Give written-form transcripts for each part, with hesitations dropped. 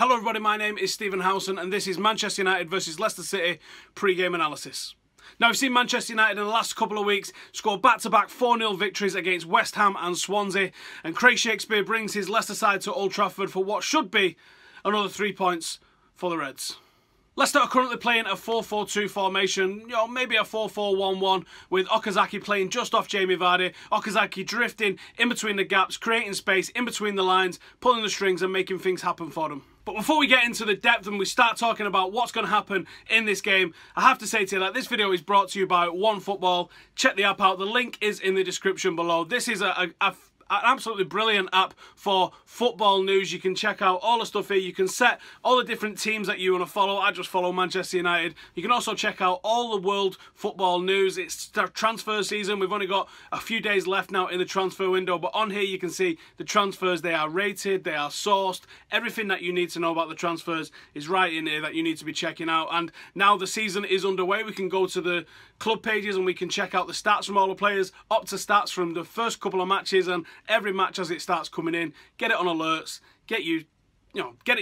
Hello everybody, my name is Stephen Howson and this is Manchester United versus Leicester City pre-game analysis. Now we've seen Manchester United in the last couple of weeks score back-to-back 4-0 victories against West Ham and Swansea, and Craig Shakespeare brings his Leicester side to Old Trafford for what should be another 3 points for the Reds. Leicester are currently playing a 4-4-2 formation, maybe a 4-4-1-1, with Okazaki playing just off Jamie Vardy, Okazaki drifting in between the gaps, creating space in between the lines, pulling the strings and making things happen for them. But before we get into the depth and we start talking about what's going to happen in this game, I have to say to you that this video is brought to you by OneFootball. Check the app out, the link is in the description below. This is an absolutely brilliant app for football news. You can check out all the stuff here. You can set all the different teams that you want to follow. I just follow Manchester United. You can also check out all the world football news. It's the transfer season. We've only got a few days left now in the transfer window, but on here you can see the transfers. They are rated, they are sourced. Everything that you need to know about the transfers is right in here that you need to be checking out. And now the season is underway, we can go to the club pages and we can check out the stats from all the players, up to stats from the first couple of matches and every match as it starts coming in. Get it on alerts, get it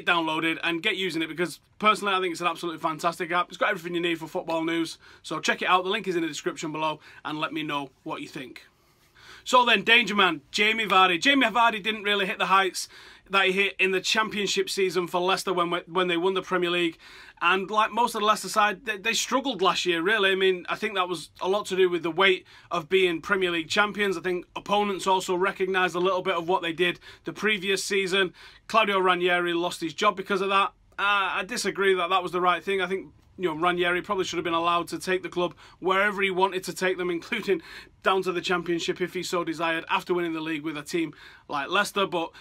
downloaded and get using it, because personally I think it's an absolutely fantastic app. It's got everything you need for football news, so check it out. The link is in the description below and let me know what you think. So then, danger man, Jamie Vardy. Jamie Vardy didn't really hit the heights that he hit in the Championship season for Leicester when they won the Premier League. And like most of the Leicester side, they struggled last year, really. I mean, I think that was a lot to do with the weight of being Premier League champions. I think opponents also recognised a little bit of what they did the previous season. Claudio Ranieri lost his job because of that. I disagree that that was the right thing. I think Ranieri probably should have been allowed to take the club wherever he wanted to take them, including down to the Championship if he so desired, after winning the league with a team like Leicester. But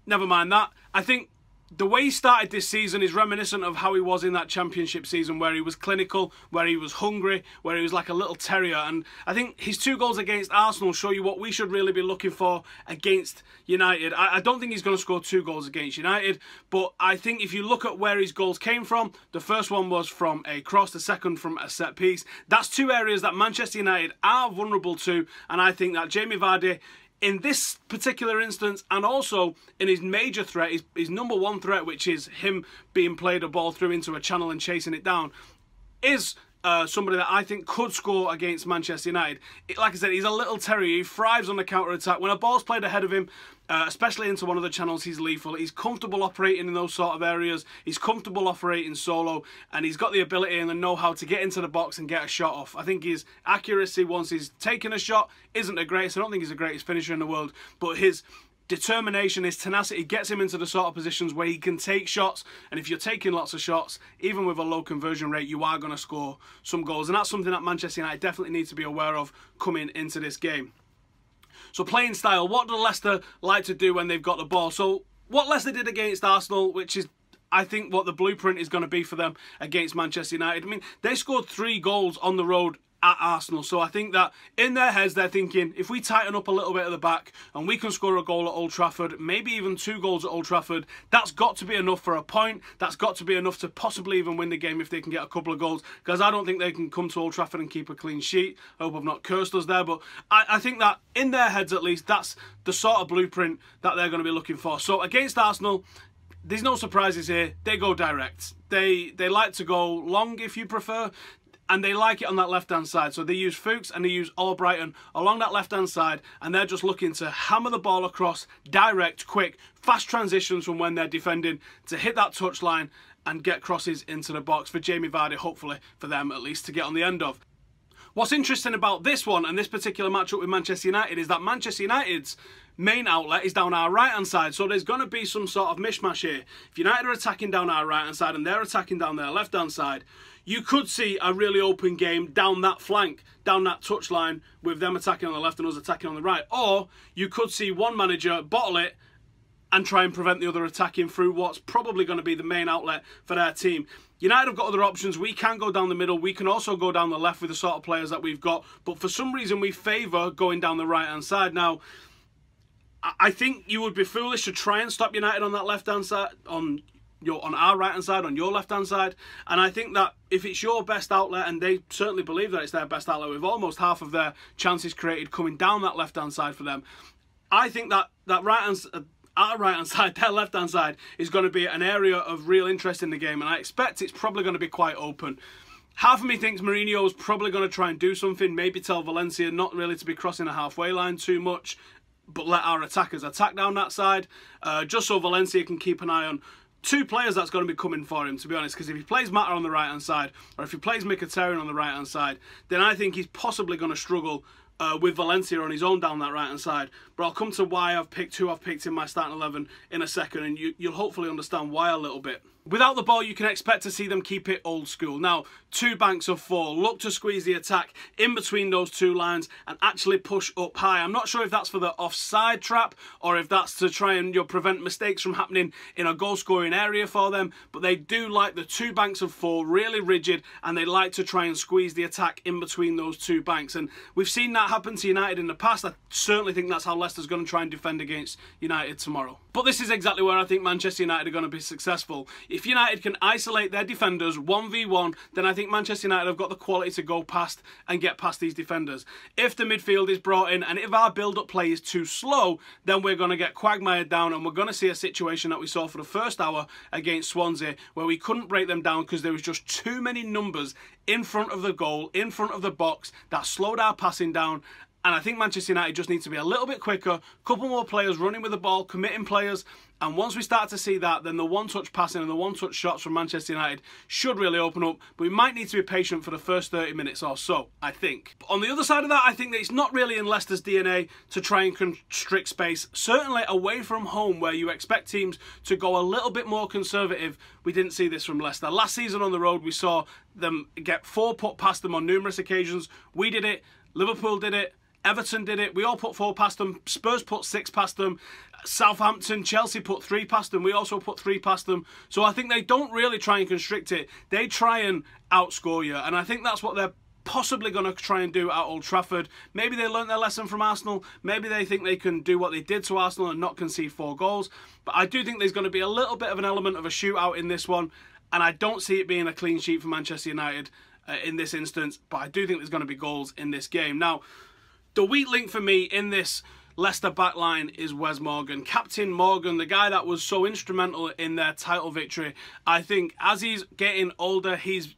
never mind that. I think the way he started this season is reminiscent of how he was in that Championship season, where he was clinical, where he was hungry, where he was like a little terrier. And I think his 2 goals against Arsenal show you what we should really be looking for against United. I don't think he's going to score 2 goals against United, but I think if you look at where his goals came from, the first one was from a cross, the second from a set piece. That's 2 areas that Manchester United are vulnerable to, and I think that Jamie Vardy, in this particular instance, and also in his major threat, his number 1 threat, which is him being played a ball through into a channel and chasing it down, is somebody that I think could score against Manchester United. Like I said, he's a little terrier. He thrives on the counter-attack. When a ball's played ahead of him, especially into one of the channels, he's lethal. He's comfortable operating in those sort of areas. He's comfortable operating solo, and he's got the ability and the know-how to get into the box and get a shot off. I think his accuracy, once he's taken a shot, isn't the greatest. I don't think he's the greatest finisher in the world, but his determination, his tenacity gets him into the sort of positions where he can take shots, and if you're taking lots of shots, even with a low conversion rate, you are going to score some goals, and that's something that Manchester United definitely need to be aware of coming into this game. So playing style, what do Leicester like to do when they've got the ball? So what Leicester did against Arsenal, which is I think what the blueprint is going to be for them against Manchester United. I mean, they scored 3 goals on the road at Arsenal, so I think that in their heads they're thinking, if we tighten up a little bit at the back and we can score a goal at Old Trafford, maybe even 2 goals at Old Trafford, that's got to be enough for a point. That's got to be enough to possibly even win the game if they can get a couple of goals, because I don't think they can come to Old Trafford and keep a clean sheet. I hope I've not cursed us there, but I think that in their heads at least, that's the sort of blueprint that they're going to be looking for. So against Arsenal, there's no surprises here. They go direct. They like to go long, if you prefer, and they like it on that left-hand side. So they use Fuchs and they use Albrighton along that left-hand side, and they're just looking to hammer the ball across, direct, quick, fast transitions from when they're defending to hit that touchline and get crosses into the box for Jamie Vardy, hopefully for them at least, to get on the end of. What's interesting about this one and this particular matchup with Manchester United is that Manchester United's main outlet is down our right-hand side, so there's going to be some sort of mishmash here. If United are attacking down our right-hand side and they're attacking down their left-hand side, you could see a really open game down that flank, down that touchline, with them attacking on the left and us attacking on the right. Or you could see one manager bottle it and try and prevent the other attacking through what's probably going to be the main outlet for their team. United have got other options. We can go down the middle. We can also go down the left with the sort of players that we've got. But for some reason, we favour going down the right-hand side. Now, I think you would be foolish to try and stop United on that left-hand side, on our right-hand side, on your left-hand side. And I think that if it's your best outlet, and they certainly believe that it's their best outlet, with almost half of their chances created coming down that left-hand side for them, I think that right-hand our right-hand side, their left-hand side, is going to be an area of real interest in the game, and I expect it's probably going to be quite open. Half of me thinks Mourinho's probably going to try and do something, maybe tell Valencia not really to be crossing a halfway line too much, but let our attackers attack down that side, just so Valencia can keep an eye on two players that's going to be coming for him, to be honest, because if he plays Mata on the right-hand side, or if he plays Mkhitaryan on the right-hand side, then I think he's possibly going to struggle with Valencia on his own down that right-hand side. But I'll come to why I've picked who I've picked in my starting 11 in a second, and you'll hopefully understand why a little bit. Without the ball, you can expect to see them keep it old school. Now, 2 banks of 4. Look to squeeze the attack in between those 2 lines and actually push up high. I'm not sure if that's for the offside trap or if that's to try and prevent mistakes from happening in a goal-scoring area for them. But they do like the 2 banks of 4, really rigid, and they like to try and squeeze the attack in between those 2 banks. And we've seen that happen to United in the past. I certainly think that's how Leicester's going to try and defend against United tomorrow. But this is exactly where I think Manchester United are going to be successful. If United can isolate their defenders 1v1, then I think Manchester United have got the quality to go past and get past these defenders. If the midfield is brought in and if our build-up play is too slow, then we're going to get quagmired down and we're going to see a situation that we saw for the first hour against Swansea, where we couldn't break them down because there was just too many numbers in front of the goal, in front of the box, that slowed our passing down. And I think Manchester United just need to be a little bit quicker, a couple more players running with the ball, committing players. And once we start to see that, then the one-touch passing and the one-touch shots from Manchester United should really open up. But we might need to be patient for the first 30 minutes or so, I think. But on the other side of that, I think that it's not really in Leicester's DNA to try and constrict space. Certainly away from home, where you expect teams to go a little bit more conservative, we didn't see this from Leicester. Last season on the road, we saw them get 4 put past them on numerous occasions. We did it. Liverpool did it. Everton did it. We all put 4 past them. Spurs put 6 past them. Southampton, Chelsea put 3 past them. We also put 3 past them. So I think they don't really try and constrict it. They try and outscore you. And I think that's what they're possibly going to try and do at Old Trafford. Maybe they learned their lesson from Arsenal. Maybe they think they can do what they did to Arsenal and not concede 4 goals. But I do think there's going to be a little bit of an element of a shootout in this one. And I don't see it being a clean sheet for Manchester United in this instance. But I do think there's going to be goals in this game. Now, the weak link for me in this Leicester backline is Wes Morgan. Captain Morgan, the guy that was so instrumental in their title victory. I think as he's getting older, he's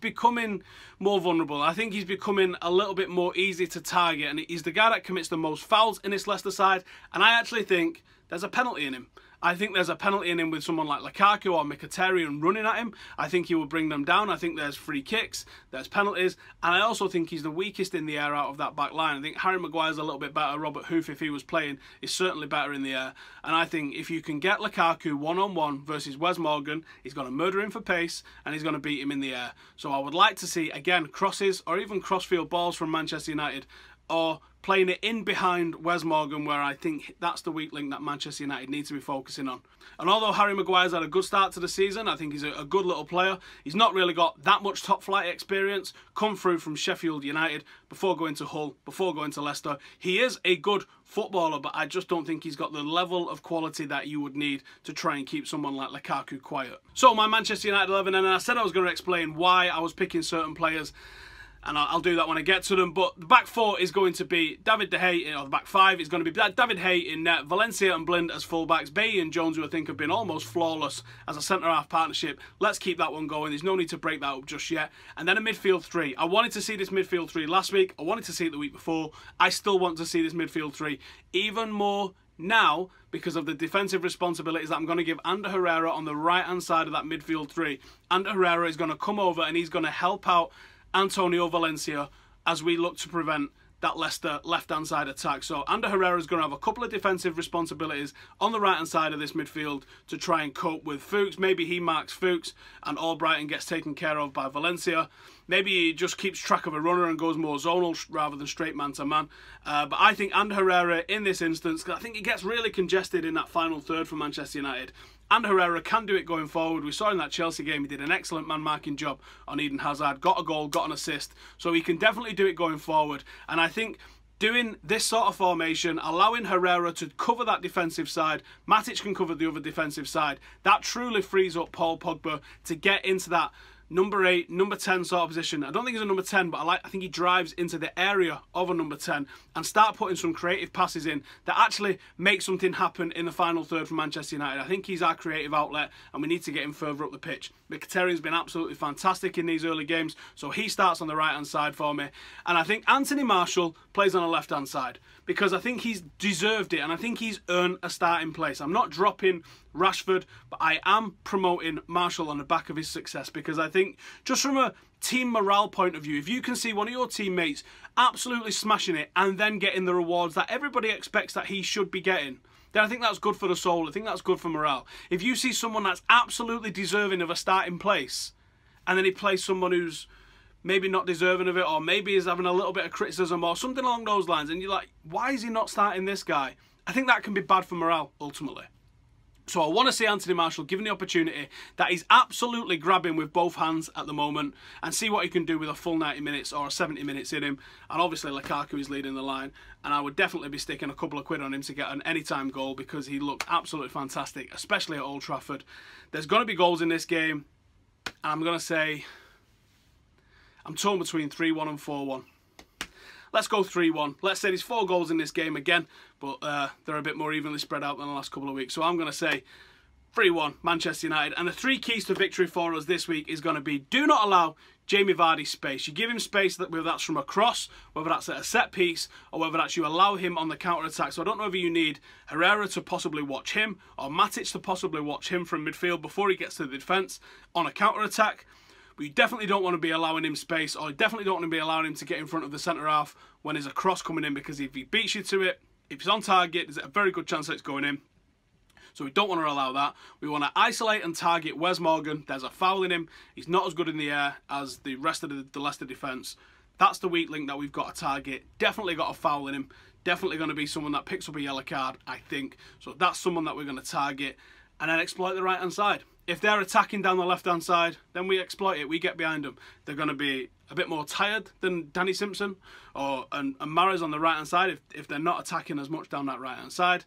becoming more vulnerable. I think he's becoming a little bit more easy to target, and he's the guy that commits the most fouls in this Leicester side, and I actually think there's a penalty in him. I think there's a penalty in him with someone like Lukaku or Mkhitaryan running at him. I think he will bring them down. I think there's free kicks, there's penalties, and I also think he's the weakest in the air out of that back line. I think Harry Maguire's a little bit better. Robert Huth, if he was playing, is certainly better in the air. And I think if you can get Lukaku one-on-one versus Wes Morgan, he's going to murder him for pace and he's going to beat him in the air. So I would like to see, again, crosses or even crossfield balls from Manchester United, or playing it in behind Wes Morgan, where I think that's the weak link that Manchester United need to be focusing on. And although Harry Maguire's had a good start to the season, I think he's a good little player. He's not really got that much top flight experience, come through from Sheffield United before going to Hull, before going to Leicester. He is a good footballer, but I just don't think he's got the level of quality that you would need to try and keep someone like Lukaku quiet. So my Manchester United 11, and I said I was going to explain why I was picking certain players, and I'll do that when I get to them. But the back 4 is going to be David De Gea, or the back 5 is going to be David Hay in net, Valencia and Blind as fullbacks, Bailly and Jones, who I think have been almost flawless as a centre-half partnership. Let's keep that one going. There's no need to break that up just yet. And then a midfield 3. I wanted to see this midfield 3 last week. I wanted to see it the week before. I still want to see this midfield 3 even more now, because of the defensive responsibilities that I'm going to give Ander Herrera on the right-hand side of that midfield 3. Ander Herrera is going to come over and he's going to help out Antonio Valencia as we look to prevent that Leicester left-hand side attack. So Ander Herrera is going to have a couple of defensive responsibilities on the right-hand side of this midfield to try and cope with Fuchs. Maybe he marks Fuchs and Albrighton gets taken care of by Valencia. Maybe he just keeps track of a runner and goes more zonal rather than straight man-to-man. But I think Ander Herrera in this instance, because I think he gets really congested in that final third for Manchester United. Ander Herrera can do it going forward. We saw in that Chelsea game he did an excellent man-marking job on Eden Hazard, got a goal, got an assist. So he can definitely do it going forward. And I think doing this sort of formation, allowing Herrera to cover that defensive side, Matic can cover the other defensive side, that truly frees up Paul Pogba to get into that number 8, number 10 sort of position. I don't think he's a number 10, but I think he drives into the area of a number 10 and start putting some creative passes in that actually make something happen in the final third for Manchester United. I think he's our creative outlet and we need to get him further up the pitch. Mkhitaryan's been absolutely fantastic in these early games, so he starts on the right-hand side for me. And I think Anthony Martial plays on the left-hand side because I think he's deserved it and I think he's earned a starting place. I'm not dropping Rashford, but I am promoting Martial on the back of his success because I think just from a team morale point of view, if you can see one of your teammates absolutely smashing it and then getting the rewards that everybody expects that he should be getting, then I think that's good for the soul. I think that's good for morale. If you see someone that's absolutely deserving of a starting place and then he plays someone who's maybe not deserving of it or maybe is having a little bit of criticism or something along those lines and you're like, why is he not starting this guy? I think that can be bad for morale ultimately. So I want to see Anthony Martial given the opportunity that he's absolutely grabbing with both hands at the moment and see what he can do with a full 90 minutes or 70 minutes in him. And obviously Lukaku is leading the line and I would definitely be sticking a couple of quid on him to get an anytime goal because he looked absolutely fantastic, especially at Old Trafford. There's going to be goals in this game and I'm going to say I'm torn between 3-1 and 4-1. Let's go 3-1. Let's say there's 4 goals in this game again, but they're a bit more evenly spread out than the last couple of weeks. So I'm going to say 3-1 Manchester United. And the 3 keys to victory for us this week is going to be do not allow Jamie Vardy space. You give him space, whether that's from a cross, whether that's at a set piece, or whether that's you allow him on the counter-attack. So I don't know if you need Herrera to possibly watch him or Matic to possibly watch him from midfield before he gets to the defence on a counter-attack. But you definitely don't want to be allowing him space, or you definitely don't want to be allowing him to get in front of the centre-half when there's a cross coming in, because if he beats you to it, if he's on target, there's a very good chance that it's going in. So we don't want to allow that. We want to isolate and target Wes Morgan. There's a foul in him. He's not as good in the air as the rest of the Leicester defence. That's the weak link that we've got to target. Definitely got a foul in him. Definitely going to be someone that picks up a yellow card, I think. So that's someone that we're going to target and then exploit the right-hand side. If they're attacking down the left-hand side, then we exploit it. We get behind them. They're going to be a bit more tired than Danny Simpson and Mahrez on the right-hand side if they're not attacking as much down that right-hand side.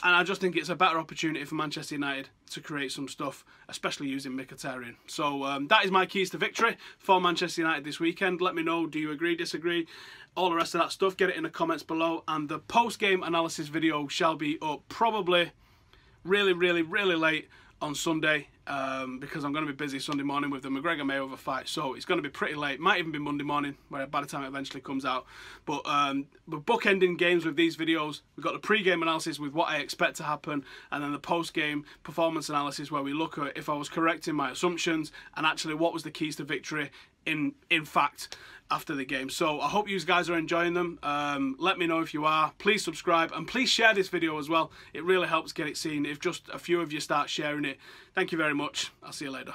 And I just think it's a better opportunity for Manchester United to create some stuff, especially using Mkhitaryan. So that is my keys to victory for Manchester United this weekend. Let me know, do you agree, disagree? All the rest of that stuff, get it in the comments below. And the post-game analysis video shall be up probably really late on Sunday because I'm going to be busy Sunday morning with the McGregor-Mayweather fight, so it's going to be pretty late. Might even be Monday morning by the time it eventually comes out. But we're bookending games with these videos. We've got the pre-game analysis with what I expect to happen, and then the post-game performance analysis where we look at if I was correct in my assumptions and actually what was the keys to victory in fact after the game. So I hope you guys are enjoying them. Let me know if you are. Please subscribe and please share this video as well. It really helps get it seen if just a few of you start sharing it. Thank you very much. I'll see you later.